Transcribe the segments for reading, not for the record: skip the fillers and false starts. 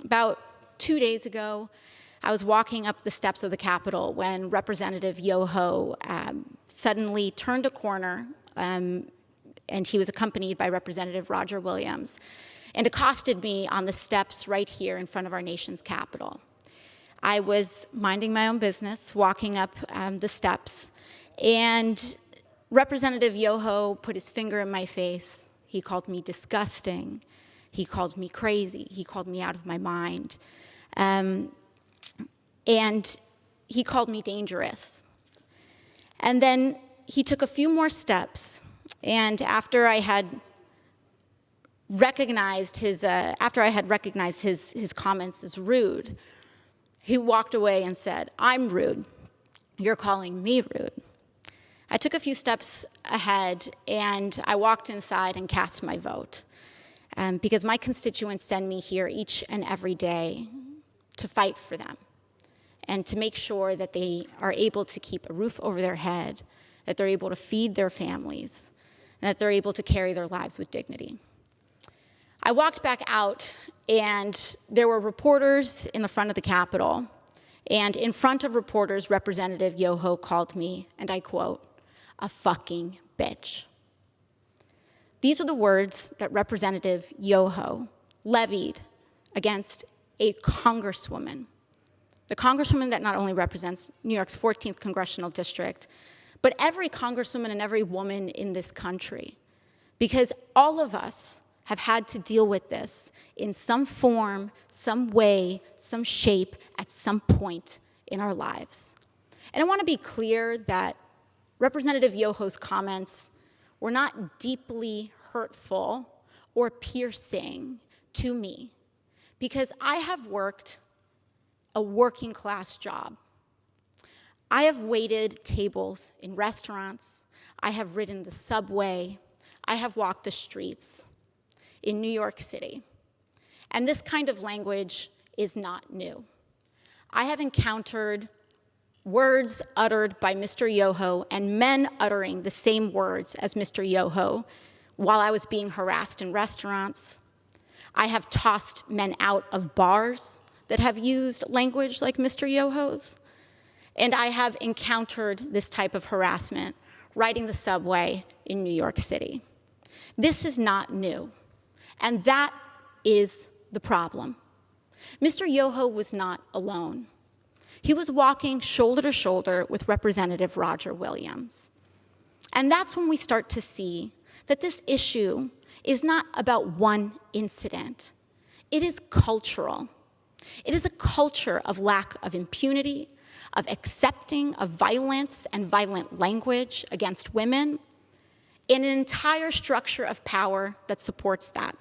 About 2 days ago, I was walking up the steps of the Capitol when Representative Yoho suddenly turned a corner, and he was accompanied by Representative Roger Williams, and accosted me on the steps right here in front of our nation's Capitol. I was minding my own business, walking up the steps, and Representative Yoho put his finger in my face. He called me disgusting. He called me crazy. He called me out of my mind. And he called me dangerous. And then he took a few more steps, and after I had recognized his comments as rude, he walked away and said, "I'm rude. You're calling me rude." I took a few steps ahead, and I walked inside and cast my vote, because my constituents send me here each and every day to fight for them and to make sure that they are able to keep a roof over their head, that they're able to feed their families, and that they're able to carry their lives with dignity. I walked back out, and there were reporters in the front of the Capitol, and in front of reporters, Representative Yoho called me, and I quote, "a fucking bitch." These are the words that Representative Yoho levied against a congresswoman, the congresswoman that not only represents New York's 14th congressional district, but every congresswoman and every woman in this country, because all of us have had to deal with this in some form, some way, some shape, at some point in our lives. And I want to be clear that Representative Yoho's comments were not deeply hurtful or piercing to me, because I have worked a working class job. I have waited tables in restaurants. I have ridden the subway. I have walked the streets in New York City. And this kind of language is not new. I have encountered words uttered by Mr. Yoho and men uttering the same words as Mr. Yoho while I was being harassed in restaurants. I have tossed men out of bars that have used language like Mr. Yoho's. And I have encountered this type of harassment riding the subway in New York City. This is not new. And that is the problem. Mr. Yoho was not alone. He was walking shoulder to shoulder with Representative Roger Williams. And that's when we start to see that this issue is not about one incident. It is cultural. It is a culture of lack of impunity, of accepting of violence and violent language against women, and an entire structure of power that supports that.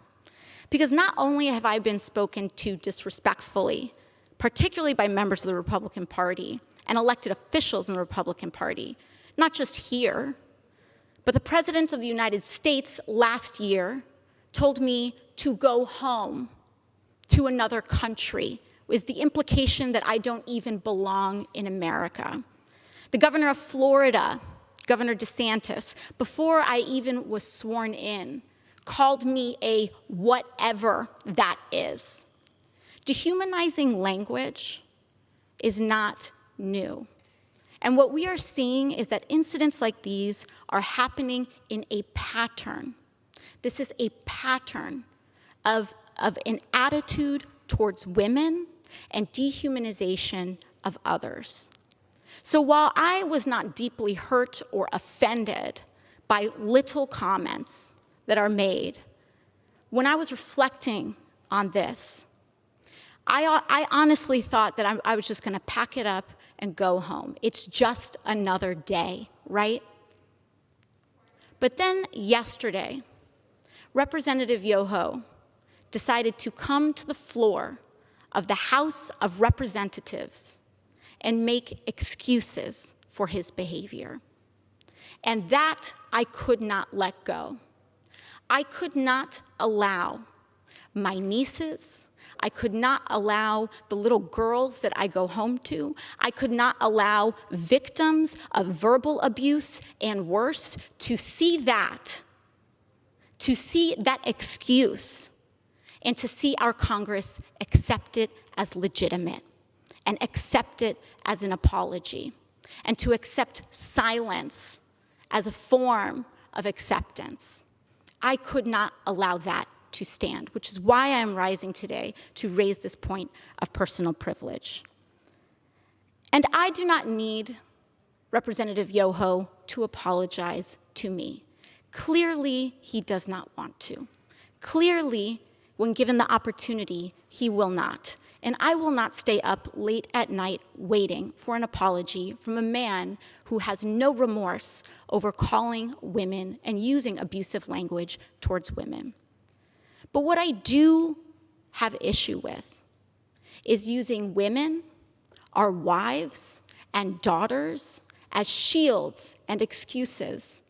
Because not only have I been spoken to disrespectfully, particularly by members of the Republican Party and elected officials in the Republican Party, not just here, but the President of the United States last year told me to go home to another country, with the implication that I don't even belong in America. The governor of Florida, Governor DeSantis, before I even was sworn in, called me a whatever that is. Dehumanizing language is not new. And what we are seeing is that incidents like these are happening in a pattern. This is a pattern of an attitude towards women and dehumanization of others. So while I was not deeply hurt or offended by little comments that are made, when I was reflecting on this, I honestly thought that I was just going to pack it up and go home. It's just another day, right? But then yesterday, Representative Yoho decided to come to the floor of the House of Representatives and make excuses for his behavior. And that I could not let go. I could not allow my nieces, I could not allow the little girls that I go home to, I could not allow victims of verbal abuse and worse to see that excuse and to see our Congress accept it as legitimate and accept it as an apology, and to accept silence as a form of acceptance. I could not allow that to stand, which is why I am rising today to raise this point of personal privilege. And I do not need Representative Yoho to apologize to me. Clearly, he does not want to. Clearly, when given the opportunity, he will not. And I will not stay up late at night waiting for an apology from a man who has no remorse over calling women and using abusive language towards women. But what I do have issue with is using women, our wives and daughters, as shields and excuses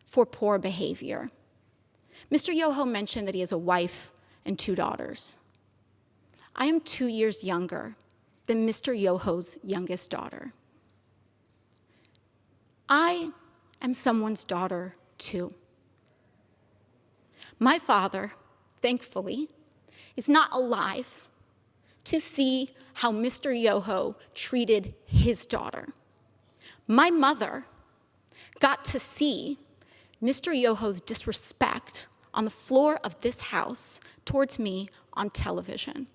for poor behavior. Mr. Yoho mentioned that he has a wife and 2 daughters. I am 2 years younger than Mr. Yoho's youngest daughter. I am someone's daughter, too. My father, thankfully, is not alive to see how Mr. Yoho treated his daughter. My mother got to see Mr. Yoho's disrespect on the floor of this house towards me on television.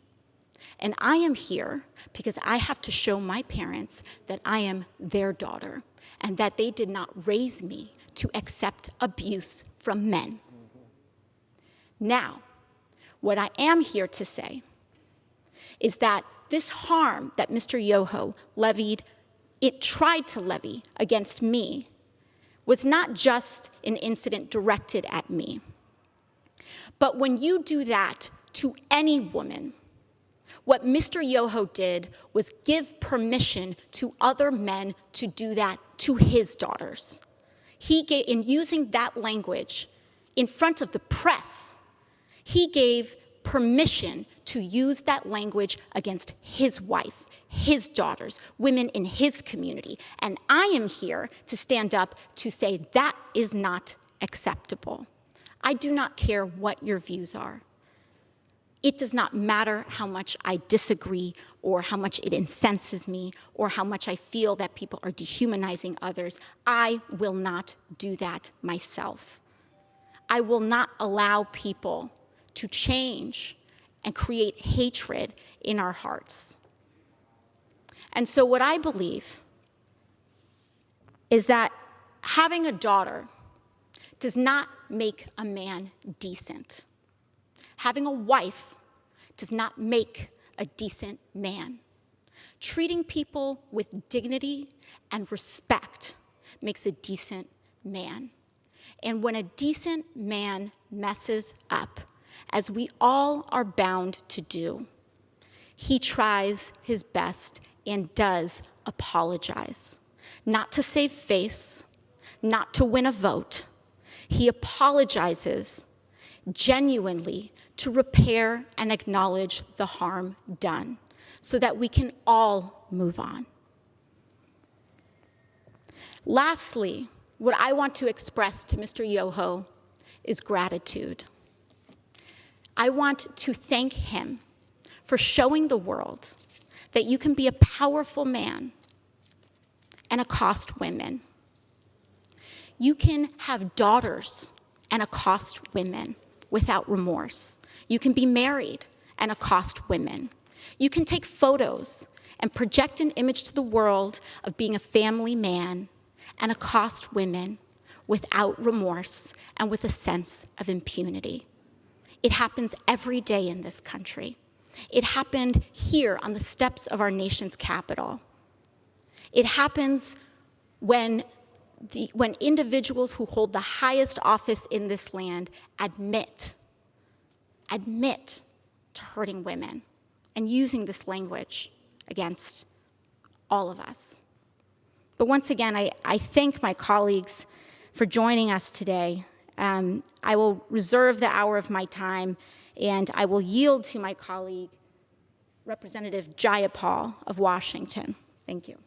And I am here because I have to show my parents that I am their daughter and that they did not raise me to accept abuse from men. Now, what I am here to say is that this harm that Mr. Yoho tried to levy against me was not just an incident directed at me. But when you do that to any woman, what Mr. Yoho did was give permission to other men to do that to his daughters. In using that language in front of the press, he gave permission to use that language against his wife, his daughters, women in his community. And I am here to stand up to say that is not acceptable. I do not care what your views are. It does not matter how much I disagree or how much it incenses me or how much I feel that people are dehumanizing others. I will not do that myself. I will not allow people to change and create hatred in our hearts. And so what I believe is that having a daughter does not make a man decent. Having a wife does not make a decent man. Treating people with dignity and respect makes a decent man. And when a decent man messes up, as we all are bound to do, he tries his best and does apologize. Not to save face, not to win a vote. He apologizes genuinely to repair and acknowledge the harm done so that we can all move on. Lastly, what I want to express to Mr. Yoho is gratitude. I want to thank him for showing the world that you can be a powerful man and accost women. You can have daughters and accost women without remorse. You can be married and accost women. You can take photos and project an image to the world of being a family man and accost women without remorse and with a sense of impunity. It happens every day in this country. It happened here on the steps of our nation's capital. It happens when individuals who hold the highest office in this land admit to hurting women and using this language against all of us. But once again, I thank my colleagues for joining us today. I will reserve the hour of my time, and I will yield to my colleague, Representative Jayapal of Washington. Thank you.